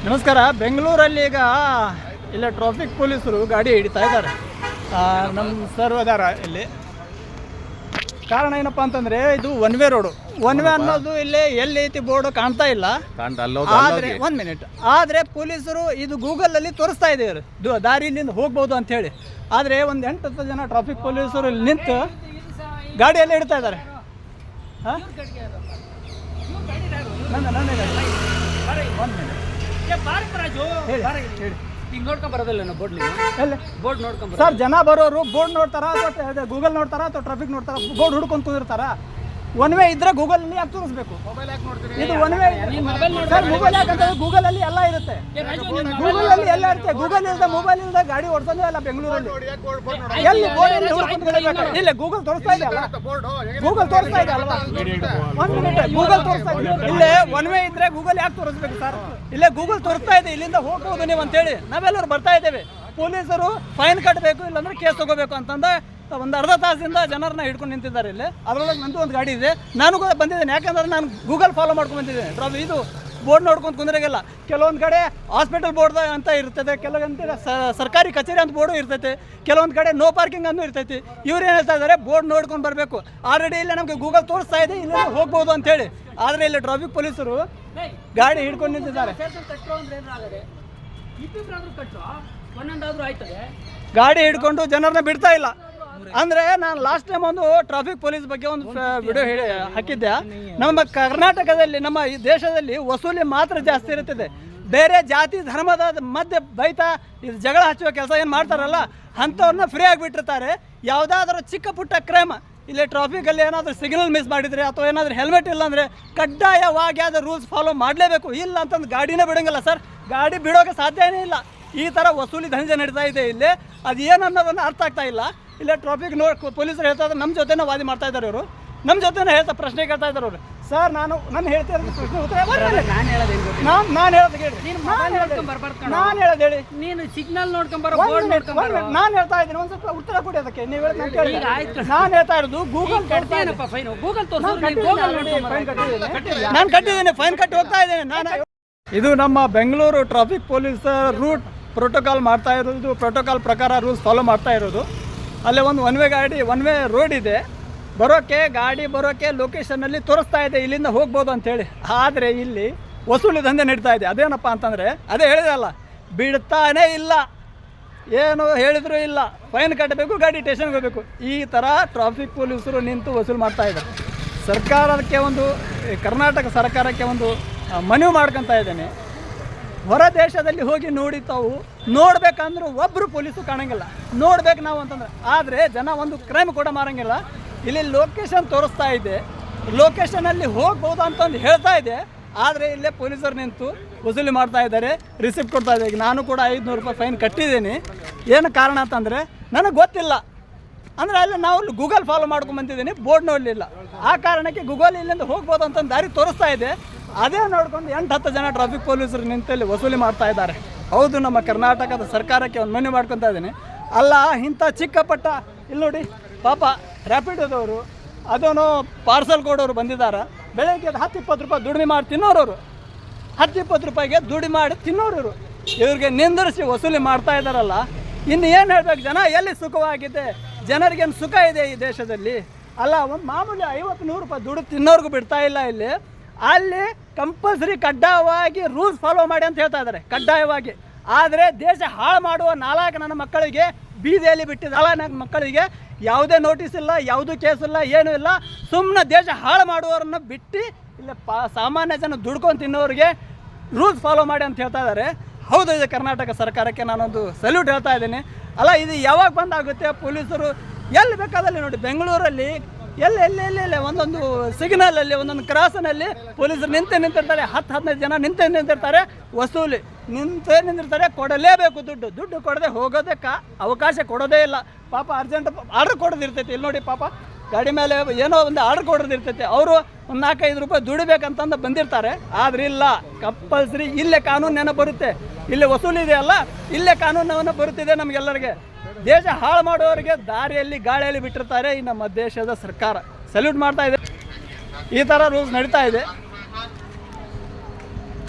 ನಮಸ್ಕಾರ. ಬೆಂಗಳೂರಲ್ಲಿ ಈಗ ಇಲ್ಲ ಟ್ರಾಫಿಕ್ ಪೊಲೀಸರು ಗಾಡಿ ಹಿಡಿತಾ ಇದ್ದಾರೆ. ನಮ್ಮ ಸರ್ ಅದಾರ ಇಲ್ಲಿ. ಕಾರಣ ಏನಪ್ಪ ಅಂತಂದರೆ ಇದು one way road. One way ಅನ್ನೋದು ಇಲ್ಲಿ ಎಲ್ಲಿ ಐತಿ ಬೋರ್ಡು ಕಾಣ್ತಾ ಇಲ್ಲ. ಆದರೆ 1 ಮಿನಿಟ್, ಆದರೆ ಪೊಲೀಸರು ಇದು ಗೂಗಲಲ್ಲಿ ತೋರಿಸ್ತಾ ಇದ್ದಾರೆ ದಾರಿ ಇಲ್ಲಿಂದ ಹೋಗ್ಬೋದು ಅಂಥೇಳಿ. ಆದರೆ ಒಂದು 8-10 ಜನ ಟ್ರಾಫಿಕ್ ಪೊಲೀಸರು ಇಲ್ಲಿ ನಿಂತು ಗಾಡಿಯಲ್ಲಿ ಹಿಡ್ತಾ ಇದ್ದಾರೆ. ಹಾಂ, ನನ್ನ ಗಾಡಿ 1 ಮಿನಿಟ್ ಹೇಳಿ. ಈಗ ನೋಡ್ಕೊಂಡ್ ಬರೋದಿಲ್ಲ ನಾವು ಬೋರ್ಡ್ ನೋಡ್ಕೊಂಡ್ ಸರ್, ಜನ ಬರೋರು ಬೋರ್ಡ್ ನೋಡ್ತಾರ ಅಥವಾ ಗೂಗಲ್ ನೋಡ್ತಾರ ಅಥವಾ ಟ್ರಾಫಿಕ್ ನೋಡ್ತಾರ? ಬೋರ್ಡ್ ಹುಡ್ಕೊಂಡು ಕೂದಿರ್ತಾರ. ಒನ್ ವೇ ಇದ್ರೆ ಗೂಗಲಲ್ಲಿ ಯಾಕೆ ತೋರಿಸ್ಬೇಕು? ಇದು ಒನ್ ವೇ ಸರ್. ಮೊಬೈಲ್ ಯಾಕಂದ್ರೆ ಗೂಗಲಲ್ಲಿ ಎಲ್ಲ ಇರುತ್ತೆ. ಗೂಗಲಲ್ಲಿ ಎಲ್ಲ ಇರುತ್ತೆ. ಗೂಗಲ್ ಇಲ್ಲದೆ ಮೊಬೈಲ್ ಇಲ್ಲದೆ ಗಾಡಿ ಓಡಿಸೋದೇ ಅಲ್ಲ ಬೆಂಗಳೂರಲ್ಲಿ. ಎಲ್ಲಿ ಬೋರ್ಡ್ ಹುಡ್ಕೊಂಡು ಇಲ್ಲ, ಗೂಗಲ್ ತೋರಿಸ್ತಾ ಇದೆ ಅಲ್ಲ. ಗೂಗಲ್ ತೋರಿಸ್ತಾ ಇದೆ ಅಲ್ವಾ? 1 ಮಿನಿಟ್, ಗೂಗಲ್ ತೋರಿಸ್ತಾ ಇದೆ. ಇಲ್ಲೇ ಒನ್ ವೇ ಇದ್ರೆ ಗೂಗಲ್ ಯಾಕೆ ತೋರಿಸ್ಬೇಕು ಸರ್? ಇಲ್ಲೇ ಗೂಗಲ್ ತೋರಿಸ್ತಾ ಇದೆ ಇಲ್ಲಿಂದ ಹೋಗ್ಬೋದು ನೀವು ಅಂತೇಳಿ. ನಾವೆಲ್ಲರೂ ಬರ್ತಾ ಇದ್ದೇವೆ. ಪೊಲೀಸರು ಫೈನ್ ಕಟ್ಟಬೇಕು, ಇಲ್ಲಾಂದ್ರೆ ಕೇಸ್ ತಗೋಬೇಕು ಅಂತಂದ ಒಂದು ಅರ್ಧ ತಾಸಿಂದ ಜನರನ್ನ ಹಿಡ್ಕೊಂಡು ನಿಂತಿದ್ದಾರೆ ಇಲ್ಲಿ. ಅದರೊಳಗೆ ನಂದು ಒಂದು ಗಾಡಿ ಇದೆ, ನಾನು ಕೂಡ ಬಂದಿದ್ದೇನೆ. ಯಾಕಂದ್ರೆ ನಾನು ಗೂಗಲ್ ಫಾಲೋ ಮಾಡ್ಕೊಂಡು ಬಂದಿದ್ದೇನೆ. ಇದು ಬೋರ್ಡ್ ನೋಡ್ಕೊಂಡು ಕುಂದ್ರಾಗೆಲ್ಲ ಕೆಲವೊಂದು ಕಡೆ ಹಾಸ್ಪಿಟಲ್ ಬೋರ್ಡ್ ಅಂತ ಇರ್ತದೆ, ಕೆಲವೊಂದು ಸರ್ಕಾರಿ ಕಚೇರಿ ಅಂತ ಬೋರ್ಡು ಇರ್ತೈತೆ, ಕೆಲವೊಂದು ಕಡೆ ನೋ ಪಾರ್ಕಿಂಗ್ ಅನ್ನೂ ಇರ್ತೈತಿ. ಇವ್ರು ಏನು ಹೇಳ್ತಾ ಇದ್ದಾರೆ, ಬೋರ್ಡ್ ನೋಡ್ಕೊಂಡು ಬರಬೇಕು. ಆಲ್ರೆಡಿ ಇಲ್ಲಿ ನಮಗೆ ಗೂಗಲ್ ತೋರಿಸ್ತಾ ಇದೆ ಇಲ್ಲಿ ಹೋಗ್ಬೋದು ಅಂತೇಳಿ. ಆದರೆ ಇಲ್ಲಿ ಟ್ರಾಫಿಕ್ ಪೊಲೀಸರು ಗಾಡಿ ಹಿಡ್ಕೊಂಡು ನಿಂತಿದ್ದಾರೆ. ಗಾಡಿ ಹಿಡ್ಕೊಂಡು ಜನರನ್ನ ಬಿಡ್ತಾ ಇಲ್ಲ. ಅಂದರೆ ನಾನು ಲಾಸ್ಟ್ ಟೈಮ್ ಒಂದು ಟ್ರಾಫಿಕ್ ಪೊಲೀಸ್ ಬಗ್ಗೆ ಒಂದು ವಿಡಿಯೋ ಹಾಕಿದ್ದೆ. ನಮ್ಮ ಕರ್ನಾಟಕದಲ್ಲಿ, ನಮ್ಮ ಈ ದೇಶದಲ್ಲಿ ವಸೂಲಿ ಮಾತ್ರ ಜಾಸ್ತಿ ಇರುತ್ತದೆ. ಬೇರೆ ಜಾತಿ ಧರ್ಮದ ಮಧ್ಯೆ ಬೈತಾ ಇದು ಜಗಳ ಹಚ್ಚುವ ಕೆಲಸ ಏನು ಮಾಡ್ತಾರಲ್ಲ, ಅಂಥವ್ರನ್ನ ಫ್ರೀ ಆಗಿಬಿಟ್ಟಿರ್ತಾರೆ. ಯಾವುದಾದ್ರೂ ಚಿಕ್ಕ ಪುಟ್ಟ ಕ್ರೈಮ್ ಇಲ್ಲಿ ಟ್ರಾಫಿಕಲ್ಲಿ ಏನಾದರೂ ಸಿಗ್ನಲ್ ಮಿಸ್ ಮಾಡಿದರೆ ಅಥವಾ ಏನಾದರೂ ಹೆಲ್ಮೆಟ್ ಇಲ್ಲ ಅಂದರೆ ಕಡ್ಡಾಯವಾಗಿ ಅದು ರೂಲ್ಸ್ ಫಾಲೋ ಮಾಡಲೇಬೇಕು. ಇಲ್ಲ ಅಂತಂದು ಗಾಡಿನೇ ಬಿಡೋಂಗಿಲ್ಲ ಸರ್. ಗಾಡಿ ಬಿಡೋಕೆ ಸಾಧ್ಯನೇ ಇಲ್ಲ. ಈ ಥರ ವಸೂಲಿ ದಂಧೆ ನಡೀತಾ ಇದೆ ಇಲ್ಲಿ. ಅದು ಏನು ಅನ್ನೋದನ್ನು ಅರ್ಥ ಆಗ್ತಾ ಇಲ್ಲ. ಇಲ್ಲ ಟ್ರಾಫಿಕ್ ಪೊಲೀಸರು ಹೇಳ್ತಾ ಇದ್ದಾರೆ, ನಮ್ಮ ಜೊತೆನೇ ವಾದಿ ಮಾಡ್ತಾ ಇದ್ದಾರೆ ಇವರು. ನಮ್ಮ ಜೊತೆನೇ ಪ್ರಶ್ನೆ ಕೇಳ್ತಾ ಇದ್ದಾರೆ ಅವರು. ಸರ್, ನಾನು ಹೇಳ್ತಾ ಇರೋದು ಪ್ರಶ್ನೆ ಉತ್ತರ ನಾನು ಹೇಳೋದು ಹೇಳಿ. ನಾನು ಹೇಳೋದು ಹೇಳಿ. ನೀನು ಸಿಗ್ನಲ್ ನೋಡ್ಕೊಂಬರೋ ಬೋರ್ಡ್ ನೋಡ್ಕೊಂಬರೋ. ನಾನು ಹೇಳ್ತಾ ಇದ್ದೀನಿ, ಒಂದು ಸ್ವಲ್ಪ ಉತ್ತರ ಕೊಡಿ ಅದಕ್ಕೆ. ನೀವು ನಾನು ಹೇಳ್ತಾ ಇರೋದು ಗೂಗಲ್ ಫೈನ್ ಗೂಗಲ್ ನಾನು ಕಟ್ಟಿದ್ದೇನೆ, ಫೈನ್ ಕಟ್ಟಿ ಹೋಗ್ತಾ ಇದ್ದೇನೆ ನಾನು. ಇದು ನಮ್ಮ Bengaluru traffic police route protocol ಮಾಡ್ತಾ ಇರೋದು. ಪ್ರೋಟೋಕಾಲ್ ಪ್ರಕಾರ ರೂಲ್ಸ್ ಫಾಲೋ ಮಾಡ್ತಾ ಇರೋದು. ಅಲ್ಲೇ ಒಂದು ಒನ್ ವೇ ರೋಡ್ ಇದೆ. ಗಾಡಿ ಬರೋಕ್ಕೆ ಲೊಕೇಶನಲ್ಲಿ ತೋರಿಸ್ತಾ ಇದೆ ಇಲ್ಲಿಂದ ಹೋಗ್ಬೋದು ಅಂಥೇಳಿ. ಆದರೆ ಇಲ್ಲಿ ವಸೂಲಿ ದಂಧೆ ನಡೀತಾ ಇದೆ. ಅದೇನಪ್ಪ ಅಂತಂದರೆ, ಅದೇ ಹೇಳಿದಲ್ಲ, ಬಿಡ್ತಾನೇ ಇಲ್ಲ, ಏನು ಹೇಳಿದರೂ ಇಲ್ಲ. ಫೈನ್ ಕಟ್ಟಬೇಕು, ಗಾಡಿ ಸ್ಟೇಷನ್ಗೆ ಹೋಗಬೇಕು. ಈ ಥರ ಟ್ರಾಫಿಕ್ ಪೊಲೀಸರು ನಿಂತು ವಸೂಲು ಮಾಡ್ತಾ ಇದ್ದಾರೆ. ಸರ್ಕಾರಕ್ಕೆ ಕರ್ನಾಟಕ ಸರ್ಕಾರಕ್ಕೆ ಒಂದು ಮನವಿ ಮಾಡ್ಕೊತಾ ಇದ್ದೇನೆ. ಹೊರ ದೇಶದಲ್ಲಿ ಹೋಗಿ ನೋಡಿ ತಾವು ನೋಡ್ಬೇಕಂದ್ರೂ ಒಬ್ಬರು ಪೊಲೀಸು ಕಾಣಂಗಿಲ್ಲ. ನೋಡ್ಬೇಕು ನಾವು ಅಂತಂದ್ರೆ. ಆದರೆ ಜನ ಒಂದು ಕ್ರೈಮ್ ಕೂಡ ಮಾರಂಗಿಲ್ಲ. ಇಲ್ಲಿ ಲೊಕೇಶನ್ ತೋರಿಸ್ತಾ ಇದೆ, ಲೊಕೇಶನಲ್ಲಿ ಹೋಗ್ಬೋದು ಅಂತಂದು ಹೇಳ್ತಾ ಇದೆ. ಆದರೆ ಇಲ್ಲೇ ಪೊಲೀಸರು ನಿಂತು ವಸೂಲಿ ಮಾಡ್ತಾ ಇದ್ದಾರೆ, ರಿಸಿಪ್ಟ್ ಕೊಡ್ತಾ ಇದ್ದಾರೆ. ಈಗ ನಾನು ಕೂಡ 500 ರೂಪಾಯಿ ಫೈನ್ ಕಟ್ಟಿದ್ದೀನಿ. ಏನು ಕಾರಣ ಅಂತಂದರೆ ನನಗೆ ಗೊತ್ತಿಲ್ಲ. ಅಂದರೆ ಅಲ್ಲಿ ನಾವು ಗೂಗಲ್ ಫಾಲೋ ಮಾಡ್ಕೊಂಡು ಬಂದಿದ್ದೀನಿ, ಬೋರ್ಡ್ ನೋಡಲಿಲ್ಲ. ಆ ಕಾರಣಕ್ಕೆ ಗೂಗಲ್ ಇಲ್ಲಿಂದ ಹೋಗ್ಬೋದು ಅಂತಂದು ದಾರಿ ತೋರಿಸ್ತಾ ಇದೆ. ಅದೇ ನೋಡ್ಕೊಂಡು 8-10 ಜನ ಟ್ರಾಫಿಕ್ ಪೊಲೀಸರು ನಿಂತಲ್ಲಿ ವಸೂಲಿ ಮಾಡ್ತಾ ಇದ್ದಾರೆ. ಹೌದು, ನಮ್ಮ ಕರ್ನಾಟಕದ ಸರ್ಕಾರಕ್ಕೆ ಒಂದು ಮನವಿ ಮಾಡ್ಕೊತಾ ಇದ್ದೀನಿ. ಅಲ್ಲ, ಇಂಥ ಚಿಕ್ಕ ಪಟ್ಟ ಇಲ್ಲಿ ನೋಡಿ ಪಾಪ ರ್ಯಾಪಿಡೋದವರು, ಅದನ್ನು ಪಾರ್ಸಲ್ ಕೊಡೋರು ಬಂದಿದ್ದಾರೆ. ಬೆಳಗ್ಗೆ 10-20 ರೂಪಾಯಿ ದುಡಿಮೆ ಮಾಡಿ ತಿನ್ನೋರವರು, 10-20 ರೂಪಾಯಿಗೆ ದುಡಿ ಮಾಡಿ ತಿನ್ನೋರು. ಇವ್ರಿಗೆ ನಿಂದಿರಿಸಿ ವಸೂಲಿ ಮಾಡ್ತಾ ಇದ್ದಾರಲ್ಲ, ಇನ್ನು ಏನು ಹೇಳ್ಬೇಕು? ಜನ ಎಲ್ಲಿ ಸುಖವಾಗಿದೆ? ಜನರಿಗೇನು ಸುಖ ಇದೆ ಈ ದೇಶದಲ್ಲಿ? ಅಲ್ಲ, ಒಂದು ಮಾಮೂಲಿ 50-100 ರೂಪಾಯಿ ದುಡ್ಡು ತಿನ್ನೋರ್ಗೂ ಬಿಡ್ತಾ ಇಲ್ಲ ಇಲ್ಲಿ. ಅಲ್ಲಿ ಕಂಪಲ್ಸರಿ ಕಡ್ಡಾಯವಾಗಿ ರೂಲ್ಸ್ ಫಾಲೋ ಮಾಡಿ ಅಂತ ಹೇಳ್ತಾ ಇದ್ದಾರೆ, ಕಡ್ಡಾಯವಾಗಿ. ಆದರೆ ದೇಶ ಹಾಳು ಮಾಡುವ 4 ನನ್ನ ಮಕ್ಕಳಿಗೆ ಬೀದಿಯಲ್ಲಿ ಬಿಟ್ಟಿದ್ದ 4 ಮಕ್ಕಳಿಗೆ ಯಾವುದೇ ನೋಟಿಸ್ ಇಲ್ಲ, ಯಾವುದೂ ಕೇಸ್ ಇಲ್ಲ, ಏನೂ ಇಲ್ಲ. ಸುಮ್ಮನೆ ದೇಶ ಹಾಳು ಮಾಡುವವ್ರನ್ನ ಬಿಟ್ಟು ಇಲ್ಲ ಸಾಮಾನ್ಯ ಜನ ದುಡ್ಕೊಂಡು ತಿನ್ನೋರಿಗೆ ರೂಲ್ಸ್ ಫಾಲೋ ಮಾಡಿ ಅಂತ ಹೇಳ್ತಾ ಇದ್ದಾರೆ. ಹೌದು, ಇದು ಕರ್ನಾಟಕ ಸರ್ಕಾರಕ್ಕೆ ನಾನೊಂದು ಸಲ್ಯೂಟ್ ಹೇಳ್ತಾ ಇದ್ದೀನಿ. ಅಲ್ಲ, ಇದು ಯಾವಾಗ ಬಂದಾಗುತ್ತೆ? ಪೊಲೀಸರು ಎಲ್ಲಿ ಬೇಕಾದಲ್ಲಿ ನೋಡಿ, ಬೆಂಗಳೂರಲ್ಲಿ ಎಲ್ಲೆಲ್ಲೆಲ್ಲೆಲ್ಲ ಒಂದೊಂದು ಸಿಗ್ನಲಲ್ಲಿ, ಒಂದೊಂದು ಕ್ರಾಸ್ನಲ್ಲಿ ಪೊಲೀಸರು ನಿಂತಿರ್ತಾರೆ. 10-15 ಜನ ನಿಂತಿರ್ತಾರೆ. ವಸೂಲಿ ನಿಂತಿರ್ತಾರೆ. ಕೊಡಲೇಬೇಕು ದುಡ್ಡು ಕೊಡದೆ ಹೋಗೋದಕ್ಕೆ ಅವಕಾಶ ಕೊಡೋದೇ ಇಲ್ಲ. ಪಾಪ ಅರ್ಜೆಂಟ್ ಆರ್ಡರ್ ಕೊಡೋದಿರ್ತೈತಿ. ಇಲ್ಲಿ ನೋಡಿ, ಪಾಪ ಗಾಡಿ ಮೇಲೆ ಏನೋ ಒಂದು ಆರ್ಡರ್ ಕೊಡೋದಿರ್ತೈತಿ. ಅವರು ಒಂದು 4-5 ರೂಪಾಯಿ ದುಡಿಬೇಕಂತಂದು ಬಂದಿರ್ತಾರೆ. ಆದರೆ ಇಲ್ಲ, ಕಂಪಲ್ಸರಿ ಇಲ್ಲೇ ಕಾನೂನು ನೆನಪು ಬರುತ್ತೆ. ಇಲ್ಲಿ ವಸೂಲಿ ಇದೆಯಲ್ಲ, ಇಲ್ಲೇ ಕಾನೂನು ಬರುತ್ತಿದೆ ನಮಗೆಲ್ಲರಿಗೆ. ದೇಶ ಹಾಳು ಮಾಡೋರಿಗೆ ದಾರಿಯಲ್ಲಿ ಗಾಳಿಯಲ್ಲಿ ಬಿಟ್ಟಿರ್ತಾರೆ ಈ ನಮ್ಮ ದೇಶದ ಸರ್ಕಾರ. ಸಲ್ಯೂಟ್ ಮಾಡ್ತಾ ಇದೆ. ಈ ಥರ ರೂಲ್ಸ್ ನಡೀತಾ ಇದೆ.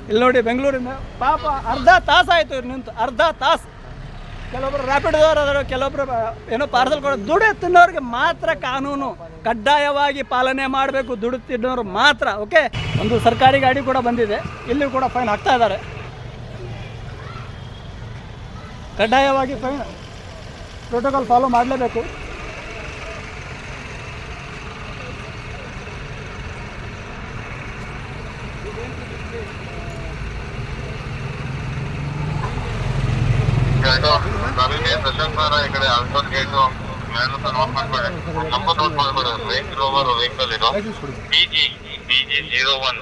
ಇಲ್ಲಿ ನೋಡಿ ಬೆಂಗಳೂರಿಂದ ಪಾಪ ಅರ್ಧ ತಾಸು ಆಯಿತು ಇವ್ರು ನಿಂತು, ಅರ್ಧ ತಾಸು. ಕೆಲವೊಬ್ರು ರ್ಯಾಪಿಡ್ದವರು, ಕೆಲವೊಬ್ರು ಏನೋ ಪಾರ್ಸಲ್ ಕೊಡೋ, ದುಡ್ಡು ತಿನ್ನೋರಿಗೆ ಮಾತ್ರ ಕಾನೂನು ಕಡ್ಡಾಯವಾಗಿ ಪಾಲನೆ ಮಾಡಬೇಕು, ದುಡ್ಡು ತಿನ್ನೋರು ಮಾತ್ರ. ಓಕೆ, ಒಂದು ಸರ್ಕಾರಿ ಗಾಡಿ ಕೂಡ ಬಂದಿದೆ, ಇಲ್ಲಿ ಕೂಡ ಫೈನ್ ಹಾಕ್ತಾ ಇದ್ದಾರೆ. ಕಡ್ಡಾಯವಾಗಿ ಫೈನ್ ಪ್ರೋಟೋಕಾಲ್ ಫಾಲೋ ಮಾಡಲೇಬೇಕು. ಈ ಕಡೆ ಆಲ್ಫೋನ್ ಗೇಟು ಮೇಲೂ ನೋಟ್ ಮಾಡ್ಕೊಳ್ಳಿ, ನಂಬರ್ ನೋಟ್ ಮಾಡ್ಕೊಳ್ಳಿ. ರೇಂಜ್ ರೋವರ್ ವೆಹಿಕಲ್ ಇದು PG01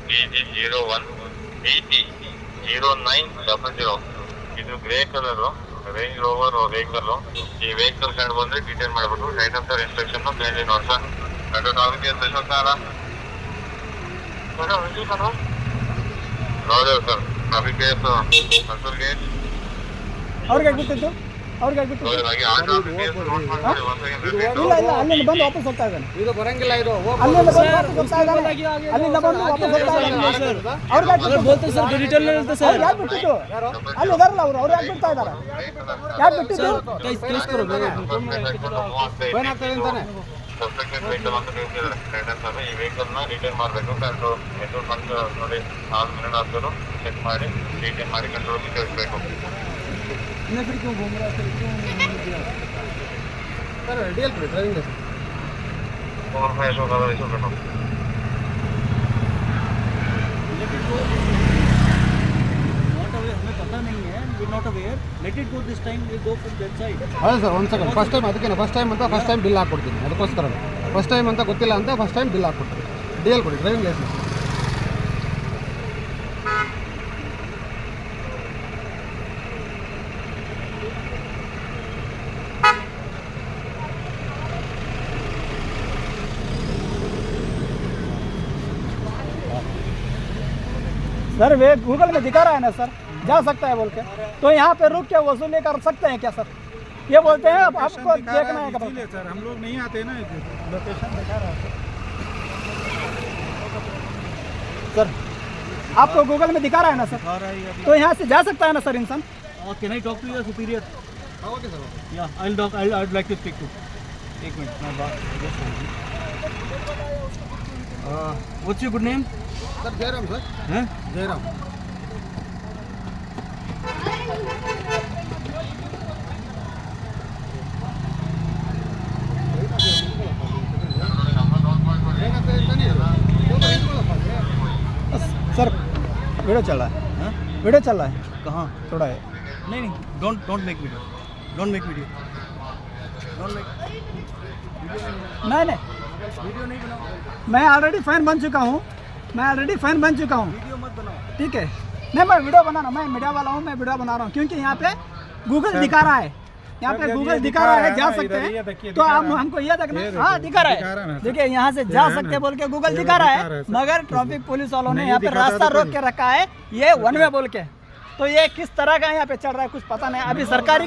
800900. ಇದು grey colour Range Rover vehicle. ಈ ವೆಹಿಕಲ್ ಕಂಡು ಬಂದ್ರೆ ಡೀಟೇಲ್ ಮಾಡ್ಬಿಟ್ಟು item sir instruction client note sir ಕಂಡು ಟ್ರಾಫಿಕ್ ಸರ್ ನೋಡಿದೇವು ಸರ್. ಟ್ರಾಫಿಕ್ ಕೇಸ್ ಕನ್ಸೂಲ್ ಗೇಟ್ ಅವ್ರಿಗೆ ಆಗ್ಬಿಟ್ಟಿತ್ತು, ಅವ್ರಿಗೆ ಆಗ್ಬಿಟ್ಟು ಇಲ್ಲ ಇಲ್ಲ, ಅಲ್ಲಿಂದ ಬಂದು ವಾಪಸ್ ಹೋಗ್ತಾ ಇದ್ದಾನೆ. ಇದು ಬರಂಗಿಲ್ಲ, ಇದು ಅಲ್ಲಿಂದ ಬಂದು ವಾಪಸ್ ಹೋಗ್ತಾ ಇದ್ದಾನೆ, ಅಲ್ಲಿಂದ ಬಂದು ವಾಪಸ್ ಹೋಗ್ತಾ ಇದ್ದಾನೆ. ಅವ್ರಿಗೆ ಆಗ್ಬಿಟ್ಟಿತ್ತು, ಸರ್ ರಿಟರ್ನ್ ಇರುತ್ತೆ ಸರ್. ಯಾಕೆ ಬಿಟ್ಟಿದ್ದು? ಅಲ್ಲಿ ಇದಾರಲ್ಲ ಅವರು, ಅವ್ರು ಯಾಕೆ ಬಿಡ್ತಾ ಇದ್ದಾರೆ? ಯಾಕೆ ಬಿಟ್ಟಿದ್ದು? ಫೈನ್ ಆಗ್ತದೆ ಅಂತಾನೆ. ಸಬ್ಸೆಕ್ಟೆಡ್ ವೆಹಿಕಲ್ ಅಂತ ತಿಳಿಸಿದ್ದಾರೆ ಗೈಡೆನ್ಸ್ ಅಲ್ಲಿ. ಈ ವೆಹಿಕಲ್ ನ ರಿಟರ್ನ್ ಮಾಡಬೇಕು. ಕಂಟ್ರೋಲ್ ಕಂಟ್ರೋಲ್ ಬಂದು ನೋಡಿ 4 ಮಿನಿಟ್ ಆದರೂ ಚೆಕ್ ಮಾಡಿ ರಿಟರ್ನ್ ಮಾಡಿ ಕಂಟ್ರೋಲ್ಗೆ ತಿಳಿಸಬೇಕು. ಸರ್ ಡಿಎಲ್ ಬಿಡಿ ಡ್ರೈವಿಂಗ್ ಲೈಸೆನ್ಸ್. ಹೌದು ಸರ್, ಒಂದು ಸೆಕೆಂಡ್. ಫಸ್ಟ್ ಟೈಮ್ ಅದಕ್ಕೆ ಫಸ್ಟ್ ಟೈಮ್ ಅಂತ ಫಸ್ಟ್ ಟೈಮ್ ಬಿಲ್ ಹಾಕ್ಕೊಡ್ತೀನಿ, ಅದಕ್ಕೋಸ್ಕರ ಫಸ್ಟ್ ಟೈಮ್ ಅಂತ ಗೊತ್ತಿಲ್ಲ ಅಂತ ಫಸ್ಟ್ ಟೈಮ್ ಬಿಲ್ ಹಾಕ್ಕೊಡ್ತೀನಿ. ಡಿ ಎಲ್ ಕೊಡಿ, ಡ್ರೈವಿಂಗ್ ಲೈಸೆನ್ಸ್. सर वे गूगल में दिखा रहा है ना सर, जा सकता है बोल के, तो यहाँ पे रुक के वसूली कर सकते हैं क्या सर? ये बोलते हैं आपको देखना है कब? सर हम लोग नहीं आते ना, लोकेशन दिखा रहा है सर, आपको गूगल में दिखा रहा है ना सर, तो यहाँ से जा सकता है ना सर इंसान? Can I talk to your superior? Okay sir, yeah I will talk, I would like to speak to. एक मिनट मैं बात. What's your good name? Sir Jayaram sir, हैं ಜಯರಾಮ್. सर वीडियो चल रहा है, वीडियो चल रहा है, कहाँ? थोड़ा है. नहीं नहीं, don't make video, don't make video, don't make नहीं नहीं, वीडियो नहीं बनाओ, मैं ऑलरेडी फाइन बन चुका हूँ, मैं ऑलरेडी फाइन बन चुका हूँ. वीडियो मत बनाओ. ठीक है, नहीं मैं वीडियो बना रहा हूँ, मैं मीडिया वाला हूँ, मैं वीडियो बना रहा हूँ, क्योंकि यहाँ पे गूगल दिखा रहा है, यहाँ पे गूगल दिखा रहा है जा सकते हैं, तो आप हमको ये देखना. हाँ दिखा रहा है, देखिए यहाँ से जा सकते हैं बोल के गूगल दिखा रहा है, मगर ट्रैफिक पुलिस वालों ने यहाँ पे रास्ता रोक के रखा है ये वन वे बोल के. तो ये किस तरह का यहाँ पे चल रहा है कुछ पता नहीं. अभी सरकारी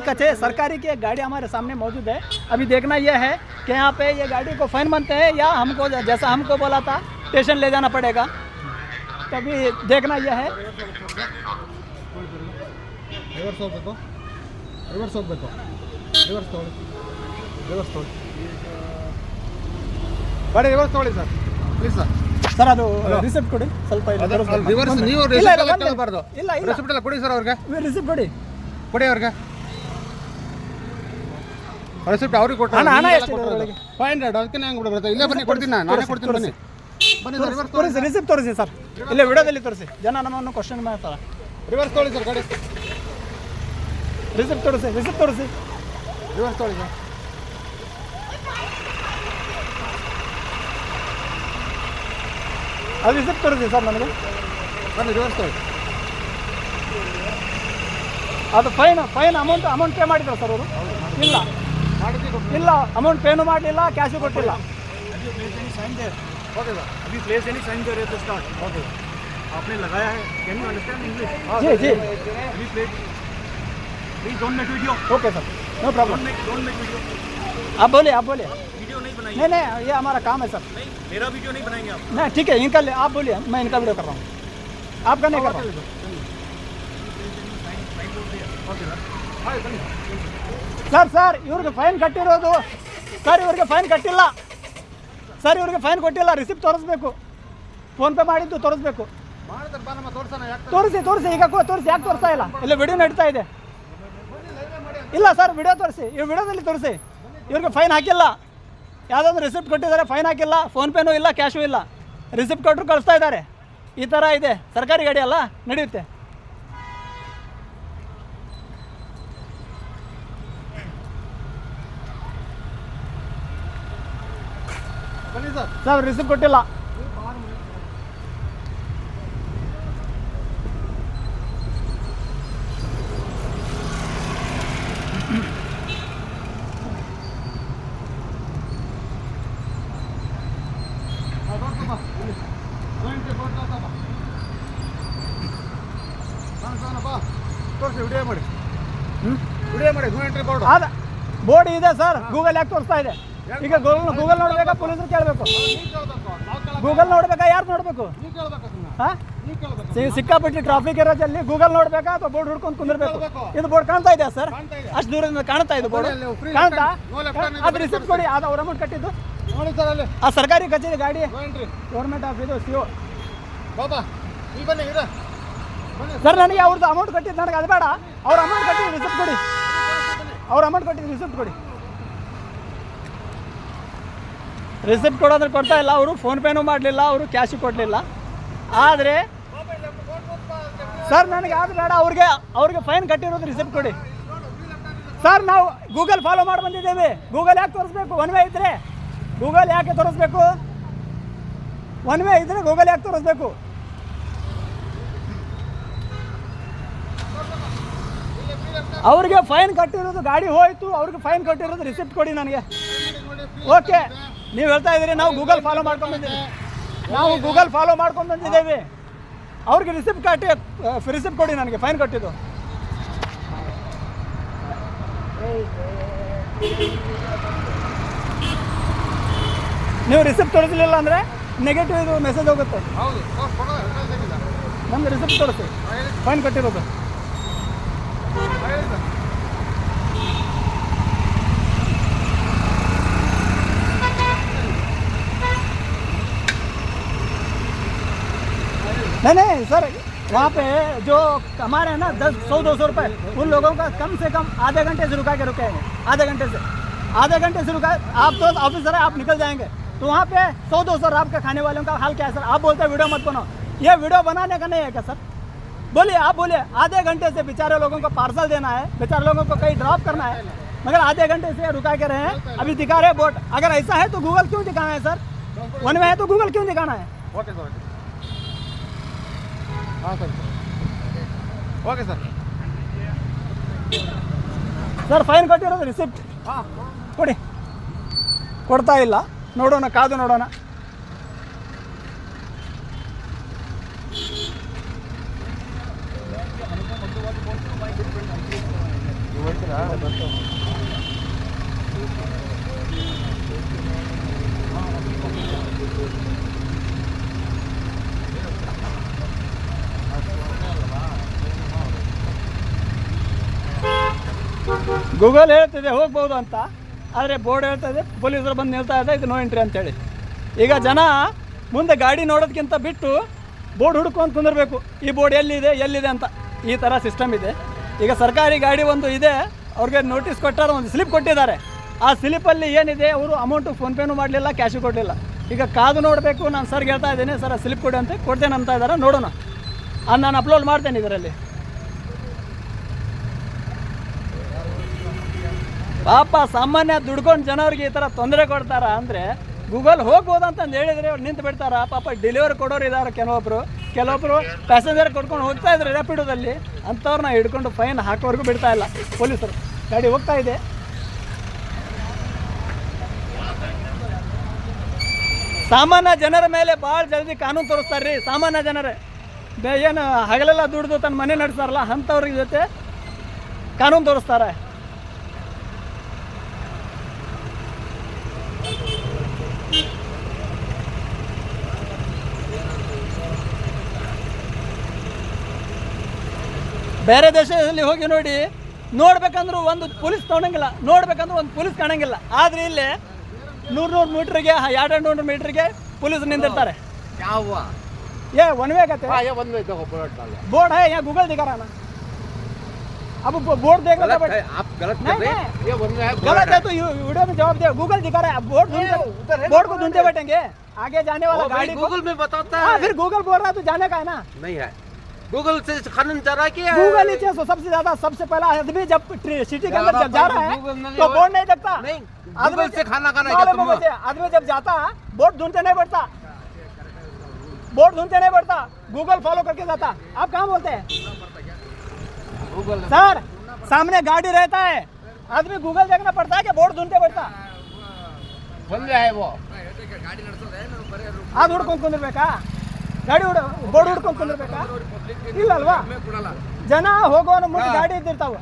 की एक गाड़ी हमारे सामने मौजूद है. अभी देखना यह है कि यहाँ पे ये गाड़ी को फाइन बनते हैं या हमको जैसा हमको बोला था स्टेशन ले जाना पड़ेगा. तभी देखना यह है. ರಿವರ್ಸ್ ಹೋಗ್ಬೇಕು, ರಿವರ್ಸ್ ಹೋಗ್ಬೇಕು, ರಿವರ್ಸ್ ತೊಗೊಳ್ಳಿ, ರಿವರ್ಸ್ ತೊಗೊಳ್ಳಿ, ಗಾಡಿ ರಿವರ್ಸ್ ತೊಗೊಳ್ಳಿ ಸರ್, ಪ್ಲೀಸ್ ಸರ್. ಸರ್ ಅದು ರಿಸಿಪ್ಟ್ ಕೊಡಿ ಸ್ವಲ್ಪ. ರಿವರ್ಸ್ ನೀವು ಇಲ್ಲ, ರಿಸಿಪ್ಟ್ ಇಲ್ಲ, ಕೇಳಬಾರ್ದು. ಇಲ್ಲ, ಇಲ್ಲ. ರಿಸಿಪ್ಟ್ ಎಲ್ಲ ಕೊಡಿ ಸರ್ ಅವ್ರಿಗೆ, ರಿಸಿಪ್ಟ್ ಕೊಡಿ, ಕೊಡಿ ಅವ್ರಿಗೆ ರಿಸಿಪ್ಟ್. ಅವ್ರಿಗೆ ಕೊಟ್ಟರೆ ಹಣ ಎಷ್ಟಿದೆ ಅದರೊಳಗೆ? 500. ಅದಕ್ಕೆ ಹೆಂಗೆ ಬಿಡಬಾರ್ದು? ಇಲ್ಲೇ ಬನ್ನಿ, ಕೊಡ್ತೀನಿ ನಾನು, ನಾನೇ ಕೊಡ್ತೀನಿ. ಬನ್ನಿ ಬನ್ನಿ ಸರ್, ರಿವರ್ಸ್ ತೋರಿಸಿ, ರಿಸಿಪ್ಟ್ ತೋರಿಸಿ ಸರ್, ಇಲ್ಲೇ ವಿಡಿಯೋದಲ್ಲಿ ತೋರಿಸಿ. ಜನ ನಮ್ಮನ್ನು ಕ್ವಶನ್ ಮಾಡ್ತಾರೆ. ರಿವರ್ಸ್ ತೊಗೊಳ್ಳಿ ಸರ್, ಗಾಡಿ ರಿಸಿಪ್ಟ್ ತೋರಿಸಿ, ರಿಸಿಪ್ಟ್ ತೋರಿಸಿ. ರಿವರ್ಸ್ ತೊಗೊಳ್ಳಿ ಸರ್. ಅದು ರಿಸಿಪ್ಟ್ ತೋರಿಸಿ ಸರ್ ನನಗೆ. ಬನ್ನಿ ರಿವರ್ಸ್ ತೊಗೊಳ್ಳಿ. ಅದು ಫೈನ್ ಅಮೌಂಟ್ ಪೇ ಮಾಡಿದ್ರು ಸರ್ ಅವರು? ಇಲ್ಲ ಇಲ್ಲ, ಅಮೌಂಟ್ ಪೇನು ಮಾಡಲಿಲ್ಲ, ಕ್ಯಾಶು ಕೊಟ್ಟಿಲ್ಲ. ಓಕೆ ಸರ್, अभी प्लेस एनी साइन कर रहे तो स्टार्ट. ಓಕೆ आपने लगाया है, कैन यू अंडरस्टैंड इंग्लिश? जी जी, अभी place please don't make video, okay sir, no problem. Don't make video, आप बोलिए, आप बोलिए. वीडियो नहीं बनाइए. नहीं नहीं, ये हमारा काम है सर. नहीं, मेरा वीडियो नहीं बनाएंगे आप. नहीं ठीक है, इनका आप बोलिए, मैं इनका वीडियो कर रहा हूँ. आपका नहीं करता ಸರ್ ಸರ್ ಇವ್ರಿಗೆ ಫೈನ್ ಕಟ್ಟಿರೋದು ಸರ್ ಇವ್ರಿಗೆ ಫೈನ್ ಕಟ್ಟಿಲ್ಲ ಸರ್ ಇವ್ರಿಗೆ ಫೈನ್ ಕೊಟ್ಟಿಲ್ಲ ರಿಸಿಪ್ಟ್ ತೋರಿಸ್ಬೇಕು ಫೋನ್ಪೇ ಮಾಡಿದ್ದು ತೋರಿಸ್ಬೇಕು ಮಾಡಿದ್ರೆ ಬಾ ನಮ್ಮ ತೋರ್ಸೋಣ ಯಾಕೆ ತೋರಿಸಿ ಈಗ ತೋರಿಸಿ ಯಾಕೆ ತೋರಿಸ್ತಾ ಇಲ್ಲ ಇಲ್ಲ ವಿಡಿಯೋ ನಡೀತಾ ಇದೆ ಇಲ್ಲ ಸರ್ ವಿಡಿಯೋ ತೋರಿಸಿ ಈ ವಿಡಿಯೋದಲ್ಲಿ ತೋರಿಸಿ ಇವ್ರಿಗೆ ಫೈನ್ ಹಾಕಿಲ್ಲ ಯಾವುದಾದ್ರು ರಿಸಿಪ್ಟ್ ಕೊಟ್ಟಿದ್ದಾರೆ ಫೈನ್ ಹಾಕಿಲ್ಲ ಫೋನ್ಪೇನೂ ಇಲ್ಲ ಕ್ಯಾಶೂ ಇಲ್ಲ ರಿಸಿಪ್ಟ್ ಕೊಟ್ಟರು ಕಳಿಸ್ತಾ ಇದ್ದಾರೆ ಈ ಥರ ಇದೆ ಸರ್ಕಾರಿ ಗಾಡಿ ಅಲ್ಲ ನಡೆಯುತ್ತೆ ಬನ್ನಿ ಸರ್ ಸರ್ ರಿಸಿಪ್ಟ್ ಕೊಟ್ಟಿಲ್ಲ ತೋರಿಸಿ ವಿಡಿಯೋ ಮಾಡಿ ವಿಡಿಯೋ ಮಾಡಿ ನೋ ಎಂಟ್ರಿ ಬೋರ್ಡ್ ಅದ ಬೋರ್ಡ್ ಇದೆ ಸರ್ ಗೂಗಲ್ ಯಾಕೆ ತೋರಿಸ್ತಾ ಇದೆ ಈಗ ಗೂಗಲ್ ನೋಡ್ಬೇಕಾ ಪೊಲೀಸರು ಕೇಳಬೇಕು ಗೂಗಲ್ ನೋಡ್ಬೇಕಾ ಯಾರು ನೋಡಬೇಕು ನೀವು ಕೇಳ್ಬೇಕು ಅದನ್ನ ಹಾಂ ನೀವು ಕೇಳ್ಬೇಕು ಸಿಕ್ಕಾಪಟ್ಟೆ ಟ್ರಾಫಿಕ್ ಇರೋದಲ್ಲಿ ಗೂಗಲ್ ನೋಡ್ಬೇಕಾ ಅಥವಾ ಬೋರ್ಡ್ ಹುಡ್ಕೊಂಡು ಕುಂದಿರ್ಬೇಕು ಇದು ಬೋರ್ಡ್ ಕಾಣ್ತಾ ಇದೆಯಾ ಸರ್ ಅಷ್ಟು ದೂರದಿಂದ ಕಾಣ್ತಾ ಇದು ಬೋರ್ಡ್ ಕಾಣ್ತಾ ಅದು ರಿಸಿಪ್ಟ್ ಕೊಡಿ ಅದು ಅವ್ರ ಅಮೌಂಟ್ ಕಟ್ಟಿದ್ದು ನೋಡಿ ಸರ್ ಅಲ್ಲಿ ಆ ಸರ್ಕಾರಿ ಕಚೇರಿ ಗಾಡಿ ನೋ ಎಂಟ್ರಿ ಗೌರ್ಮೆಂಟ್ ಆಫ್ ಇದು ಸಿ ಬಾಬಾ ಇಲ್ಲಿ ಬನ್ನಿ ಇರ ಬನ್ನಿ ಸರ್ ನನಗೆ ಅವ್ರದ್ದು ಅಮೌಂಟ್ ಕಟ್ಟಿದ್ದು ನನಗೆ ಅದು ಬೇಡ ಅವ್ರ ಅಮೌಂಟ್ ಕಟ್ಟಿದ್ದು ರಿಸಿಪ್ಟ್ ಕೊಡಿ ಅವ್ರ ಅಮೌಂಟ್ ಕಟ್ಟಿದ್ದು ರಿಸಿಪ್ಟ್ ಕೊಡಿ ರಿಸಿಪ್ಟ್ ಕೊಡೋದ್ರೆ ಕೊಡ್ತಾ ಇಲ್ಲ ಅವರು ಫೋನ್ಪೇನೂ ಮಾಡಲಿಲ್ಲ ಅವರು ಕ್ಯಾಶು ಕೊಡಲಿಲ್ಲ ಆದರೆ ಸರ್ ನನಗೆ ಅದು ಬೇಡ ಅವ್ರಿಗೆ ಫೈನ್ ಕಟ್ಟಿರೋದು ರಿಸಿಪ್ಟ್ ಕೊಡಿ ಸರ್ ನಾವು ಗೂಗಲ್ ಫಾಲೋ ಮಾಡಿ ಬಂದಿದ್ದೇವೆ ಗೂಗಲ್ ಯಾಕೆ ತೋರಿಸ್ಬೇಕು ಒನ್ ವೇ ಇದ್ದರೆ ಗೂಗಲ್ ಯಾಕೆ ತೋರಿಸ್ಬೇಕು ಒನ್ ವೇ ಇದ್ದರೆ ಗೂಗಲ್ ಯಾಕೆ ತೋರಿಸ್ಬೇಕು ಅವ್ರಿಗೆ ಫೈನ್ ಕಟ್ಟಿರೋದು ಗಾಡಿ ಹೋಯಿತು ಅವ್ರಿಗೆ ಫೈನ್ ಕಟ್ಟಿರೋದು ರಿಸಿಪ್ಟ್ ಕೊಡಿ ನನಗೆ ಓಕೆ ನೀವು ಹೇಳ್ತಾ ಇದ್ದೀರಿ ನಾವು ಗೂಗಲ್ ಫಾಲೋ ಮಾಡ್ಕೊಂಡು ಬಂದಿದ್ದೀವಿ ನಾವು ಗೂಗಲ್ ಫಾಲೋ ಮಾಡ್ಕೊಂಡು ಬಂದಿದ್ದೇವೆ ಅವ್ರಿಗೆ ರಿಸಿಪ್ಟ್ ಕೊಡಿ ನನಗೆ ಫೈನ್ ಕಟ್ಟಿದ್ದು ನೀವು ರಿಸಿಪ್ಟ್ ತೋರಿಸಲಿಲ್ಲ ಅಂದರೆ ನೆಗೆಟಿವ್ ಇದು ಮೆಸೇಜ್ ಹೋಗುತ್ತೆ ಹೌದು ಕೊಡೋ ತೆಗಿಲ್ಲ ನಮ್ಗೆ ರಿಸಿಪ್ಟ್ ತೋರಿಸಿ ಫೈನ್ ಕಟ್ಟಿರೋದು नहीं सर वहाँ पे जो हमारे हैं ना 100-200 रुपये उन लोगों का कम से कम आधे घंटे से रुका के रुके हैं आधे घंटे से रुका आप तो ऑफिसर है आप निकल जाएंगे तो वहाँ पे 100-200 आपके खाने वालों का हाल क्या है सर आप बोलते हैं वीडियो मत बनाओ ये वीडियो बनाने का नहीं है क्या सर बोलिए आप बोलिए आधे घंटे से बेचारे लोगों को पार्सल देना है बेचारे लोगों को कहीं ड्रॉप करना है मगर आधे घंटे से रुका के रहे हैं अभी दिखा रहे बोर्ड अगर ऐसा है तो गूगल क्यों दिखाना है सर वन में है तो गूगल क्यों दिखाना है ಓಕೆ ಸರ್ ಹಾಂ sir okay sir sir fine ಕಟ್ಟಿರೋದು ರಿಸಿಪ್ಟ್ ಹಾಂ ಕೊಡಿ ಕೊಡ್ತಾ ಇಲ್ಲ ನೋಡೋಣ ಕಾದು ನೋಡೋಣ ಗೂಗಲ್ ಹೇಳ್ತಿದೆ ಹೋಗ್ಬೋದು ಅಂತ ಆದರೆ ಬೋರ್ಡ್ ಹೇಳ್ತಾ ಇದೆ ಪೊಲೀಸರು ಬಂದು ನಿಲ್ತಾ ಇದೆ ಇದು ನೋ ಎಂಟ್ರಿ ಅಂತೇಳಿ ಈಗ ಜನ ಮುಂದೆ ಗಾಡಿ ನೋಡೋದಕ್ಕಿಂತ ಬಿಟ್ಟು ಬೋರ್ಡ್ ಹುಡ್ಕೊಂಡು ಕುಂದಿರಬೇಕು ಈ ಬೋರ್ಡ್ ಎಲ್ಲಿದೆ ಅಂತ ಈ ಥರ ಸಿಸ್ಟಮ್ ಇದೆ ಈಗ ಸರ್ಕಾರಿ ಗಾಡಿ ಒಂದು ಇದೆ ಅವ್ರಿಗೆ ನೋಟಿಸ್ ಕೊಟ್ಟಾರೆ ಒಂದು ಸ್ಲಿಪ್ ಕೊಟ್ಟಿದ್ದಾರೆ ಆ ಸ್ಲಿಪ್ಪಲ್ಲಿ ಏನಿದೆ ಅವರು ಅಮೌಂಟು ಫೋನ್ಪೇನೂ ಮಾಡಲಿಲ್ಲ ಕ್ಯಾಶು ಕೊಡಲಿಲ್ಲ ಈಗ ಕಾದು ನೋಡಬೇಕು ನಾನು ಸರ್ಗೆ ಹೇಳ್ತಾ ಇದ್ದೇನೆ ಸರ್ ಸ್ಲಿಪ್ ಕೊಡಿ ಅಂತ ಕೊಡ್ತೇನೆ ಅಂತ ಇದ್ದಾರೆ ನೋಡೋಣ ಅದು ನಾನು ಅಪ್ಲೋಡ್ ಮಾಡ್ತೇನೆ ಇದರಲ್ಲಿ ಪಾಪ ಸಾಮಾನ್ಯ ದುಡ್ಕೊಂಡು ಜನವ್ರಿಗೆ ಈ ಥರ ತೊಂದರೆ ಕೊಡ್ತಾರ ಅಂದರೆ ಗೂಗಲ್ ಹೋಗ್ಬೋದು ಅಂತಂದು ಹೇಳಿದರೆ ಅವ್ರು ನಿಂತು ಬಿಡ್ತಾರ ಪಾಪ ಡೆಲಿವರಿ ಕೊಡೋರು ಇದ್ದಾರೆ ಕೆಲವೊಬ್ಬರು ಪ್ಯಾಸೆಂಜರ್ ಕೊಡ್ಕೊಂಡು ಹೋಗ್ತಾ ಇದ್ದಾರೆ ರ್ಯಾಪಿಡೋದಲ್ಲಿ ಅಂಥವ್ರನ್ನ ಹಿಡ್ಕೊಂಡು ಫೈನ್ ಹಾಕೋವರೆಗೂ ಬಿಡ್ತಾ ಇಲ್ಲ ಪೊಲೀಸರು ಗಾಡಿ ಹೋಗ್ತಾ ಇದೆ ಸಾಮಾನ್ಯ ಜನರ ಮೇಲೆ ಭಾಳ ಜಲ್ದಿ ಕಾನೂನು ತೋರಿಸ್ತಾರೆ ರೀ ಸಾಮಾನ್ಯ ಜನರೇ ಏನು ಹಗಲೆಲ್ಲ ದುಡ್ದು ತನ್ನ ಮನೆ ನಡೆಸ್ತಾರಲ್ಲ ಅಂಥವ್ರ ಜೊತೆ ಕಾನೂನು ತೋರಿಸ್ತಾರೆ ಬೇರೆ ದೇಶದಲ್ಲಿ ಹೋಗಿ ನೋಡಿ, ನೋಡ್ಬೇಕಂದ್ರೂ ಒಂದು ಪೊಲೀಸ್ ತೊಗೊಳಂಗಿಲ್ಲ, ನೋಡ್ಬೇಕಂದ್ರೂ ಒಂದು ಪೊಲೀಸ್ ಕಾಣಂಗಿಲ್ಲ. ಆದರೆ ಇಲ್ಲಿ 100 ಮೀಟ್ರಿಗೆ 200 ಮೀಟ್ರಿಗೆ ಪೊಲೀಸ್ ನಿಂತಿರ್ತಾರೆ. क्या हुआ? ये वन वे कहते हैं। हाँ, ये वन वे देखो बोर्ड डाला। बोर्ड है, यहाँ गूगल दिखा रहा ना। अब बोर्ड देख लेते गलत है, आप गलत कर रहे हैं। ये वन वे है, गलत है तो वीडियो में जवाब दे। गूगल दिखा रहा है, बोर्ड को ढूंढते बैठेंगे, आगे जाने वाला गाड़ी को। गूगल में बताता हाँ, है। फिर गूगल बोल रहा है तो जाने का है ना। नहीं है, गूगल से खनन चला किया। गूगल ही चीज सबसे ज्यादा, सबसे पहला आदमी जब सिटी के अंदर जब जा रहा है तो बोर्ड नहीं देखता। नहीं, गूगल से खाना खाना क्या तुम? आदमी जब जाता बोर्ड ढूंढते नहीं पड़ता, बोर्ड ढूंढते नहीं पड़ता, गूगल फॉलो करके जाता। आप कहाँ बोलते हैं गूगल सर? सामने गाड़ी रहता है, आदमी गूगल देखना पड़ता है कि बोर्ड ढूंढते पड़ता? वन वे है वो। ಅದು ಹುಡ್ಕೊಂಡು ಕುಂದಿರ್ಬೇಕಾ? ಗಾಡಿ ಬೋರ್ಡ್ ಹುಡ್ಕೊಂಡು ಕುಂದಿರ್ಬೇಕಾ? ಇಲ್ಲಲ್ವಾ? ಜನ ಹೋಗೋನು ಮುಂದೆ ಗಾಡಿ ಇದ್ದಿರ್ತಾವ.